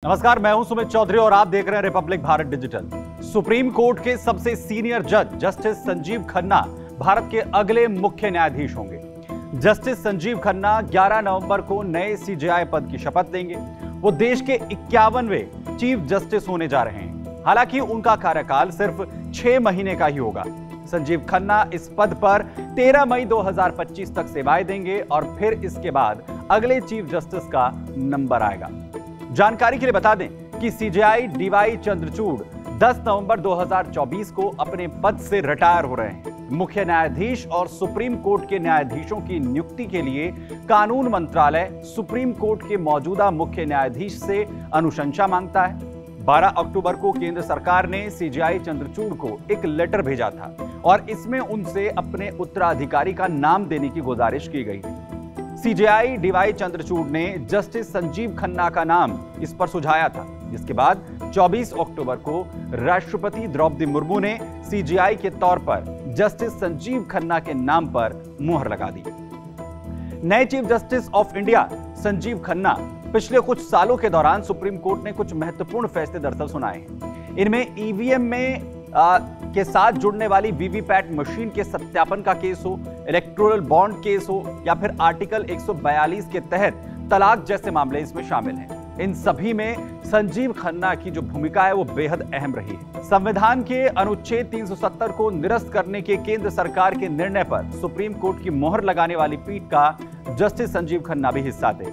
नमस्कार, मैं हूं सुमित चौधरी और आप देख रहे हैं Republic Bharat digital. Supreme court के सबसे सीनियर जज जस्टिस संजीव खन्ना भारत के अगले मुख्य न्यायाधीश होंगे। जस्टिस संजीव खन्ना 11 नवंबर को नए सीजेआई पद की शपथ लेंगे। वो देश के 51वें चीफ जस्टिस होने जा रहे हैं। हालांकि उनका कार्यकाल सिर्फ 6 महीने का ही होगा। संजीव खन्ना इस पद पर 13 मई 2025 तक सेवाएं देंगे और फिर इसके बाद अगले चीफ जस्टिस का नंबर आएगा। जानकारी के लिए बता दें कि सीजेआई डीवाई चंद्रचूड़ 10 नवंबर 2024 को अपने पद से रिटायर हो रहे हैं। मुख्य न्यायाधीश और सुप्रीम कोर्ट के न्यायाधीशों की नियुक्ति के लिए कानून मंत्रालय सुप्रीम कोर्ट के मौजूदा मुख्य न्यायाधीश से अनुशंसा मांगता है। 12 अक्टूबर को केंद्र सरकार ने सीजेआई चंद्रचूड़ को एक लेटर भेजा था और इसमें उनसे अपने उत्तराधिकारी का नाम देने की गुजारिश की गई थी। सीजेआई डीवाई चंद्रचूड़ ने जस्टिस संजीव खन्ना का नाम इस पर सुझाया था, जिसके बाद 24 अक्टूबर को राष्ट्रपति द्रौपदी मुर्मू ने सीजेआई के तौर पर जस्टिस संजीव खन्ना के नाम पर मुहर लगा दी। नए chief justice of India Sanjeev Khanna पिछले कुछ सालों के दौरान सुप्रीम कोर्ट ने कुछ महत्वपूर्ण फैसले दरअसल सुनाए हैं। इनमें ईवीएम में के साथ जुड़ने वाली वीवीपैट मशीन के सत्यापन का केस हो, इलेक्टोरल बॉन्ड केस हो या फिर आर्टिकल 142 के तहत तलाक जैसे मामले इसमें शामिल हैं। इन सभी में संजीव खन्ना की जो भूमिका है वो बेहद अहम रही है। संविधान के अनुच्छेद 370 को निरस्त करने के केंद्र सरकार के निर्णय पर सुप्रीम कोर्ट की मोहर लगाने वाली पीठ का जस्टिस संजीव खन्ना भी हिस्सा थे।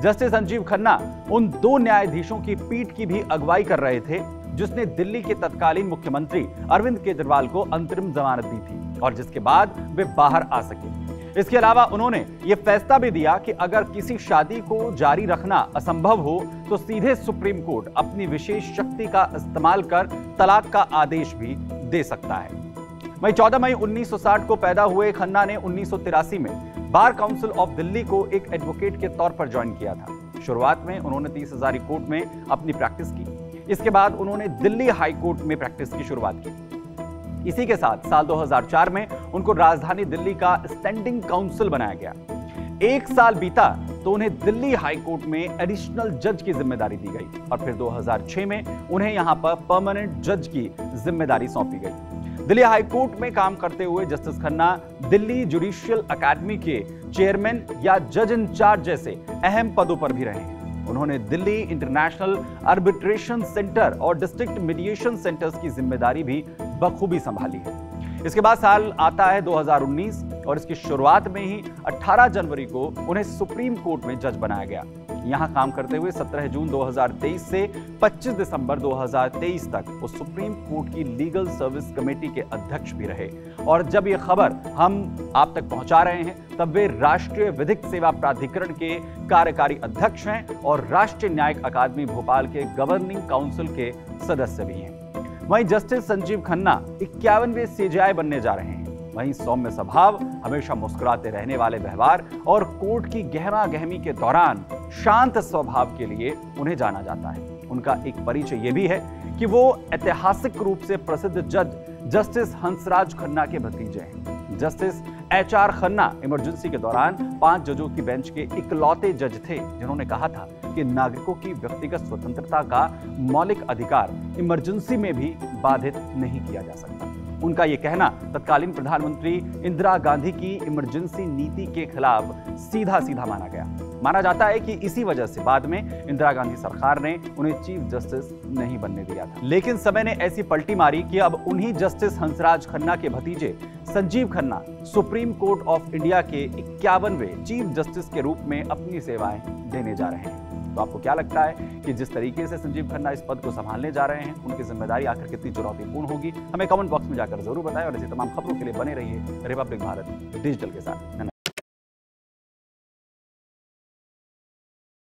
जस्टिस संजीव खन्ना उन 2 न्यायाधीशों की पीठ की भी अगुवाई कर रहे थे जिसने दिल्ली के तत्कालीन मुख्यमंत्री अरविंद केजरीवाल को अंतरिम जमानत दी थी और जिसके बाद वे बाहर आ सके। इसके अलावा उन्होंने यह फैसला भी दिया कि अगर किसी शादी को जारी रखना असंभव हो तो सीधे सुप्रीम कोर्ट अपनी विशेष शक्ति का इस्तेमाल कर तलाक का आदेश भी दे सकता है। वहीं 14 मई 1960 को पैदा हुए खन्ना ने 1983 में बार काउंसिल ऑफ दिल्ली को एक एडवोकेट के तौर पर ज्वाइन किया था। शुरुआत में उन्होंने 30 हजारी कोर्ट में अपनी प्रैक्टिस की। इसके बाद उन्होंने दिल्ली हाई कोर्ट में प्रैक्टिस की शुरुआत की। इसी के साथ साल 2004 में उनको राजधानी दिल्ली का स्टैंडिंग काउंसिल बनाया गया। 1 साल बीता तो उन्हें दिल्ली हाई कोर्ट में एडिशनल जज की जिम्मेदारी दी गई और फिर 2006 में उन्हें यहां पर परमानेंट जज की जिम्मेदारी सौंपी गई। दिल्ली हाई कोर्ट में काम करते हुए justice Khanna Delhi judicial academy के चेयरमैन या जज इन चार्ज जैसे अहम पदों पर भी रहे हैं। उन्होंने दिल्ली इंटरनेशनल आर्बिट्रेशन सेंटर और डिस्ट्रिक्ट मीडिएशन सेंटर्स की जिम्मेदारी भी बखूबी संभाली है। इसके बाद साल आता है 2019 और इसकी शुरुआत में ही 18 जनवरी को उन्हें सुप्रीम कोर्ट में जज बनाया गया। यहां काम करते हुए 17 जून 2023 से 25 दिसंबर 2023 तक वो सुप्रीम कोर्ट की लीगल सर्विस कमेटी के अध्यक्ष भी रहे और जब ये खबर हम आप तक पहुंचा रहे हैं तब वे राष्ट्रीय विधिक सेवा प्राधिकरण के कार्यकारी अध्यक्ष हैं और राष्ट्रीय न्यायिक अकादमी भोपाल के गवर्निंग काउंसिल के सदस्य भी हैं। वहीं जस्टिस संजीव खन्ना 51वें सीजेआई बनने जा रहे हैं। वहीं सौम्य स्वभाव, हमेशा मुस्कुराते रहने वाले व्यवहार और कोर्ट की गहमा गहमी के दौरान शांत स्वभाव के लिए उन्हें जाना जाता है। उनका एक परिचय यह भी है कि वो ऐतिहासिक रूप से प्रसिद्ध जज जस्टिस हंसराज खन्ना के भतीजे हैं। जस्टिस HR खन्ना इमरजेंसी के दौरान 5 जजों की बेंच के इकलौते जज थे जिन्होंने कहा था कि नागरिकों की व्यक्तिगत स्वतंत्रता का मौलिक अधिकार इमरजेंसी में भी बाधित नहीं किया जा सकता। उनका यह कहना तत्कालीन प्रधानमंत्री इंदिरा गांधी की इमरजेंसी नीति के खिलाफ सीधा सीधा माना गया। माना जाता है कि इसी वजह से बाद में इंदिरा गांधी सरकार ने उन्हें चीफ जस्टिस नहीं बनने दिया था। लेकिन समय ने ऐसी पलटी मारी कि अब उन्हीं जस्टिस हंसराज खन्ना के भतीजे Sanjeev Khanna supreme court of India के 51वें चीफ जस्टिस के रूप में अपनी सेवाएं देने जा रहे हैं। तो आपको क्या लगता है कि जिस तरीके से संजीव खन्ना इस पद को संभालने जा रहे हैं उनकी जिम्मेदारी आखिर कितनी चुनौतीपूर्ण होगी? हमें कमेंट बॉक्स में जाकर जरूर बताएं और ऐसी तमाम खबरों के लिए बने रहिए रिपब्लिक भारत डिजिटल के साथ। धन्यवाद।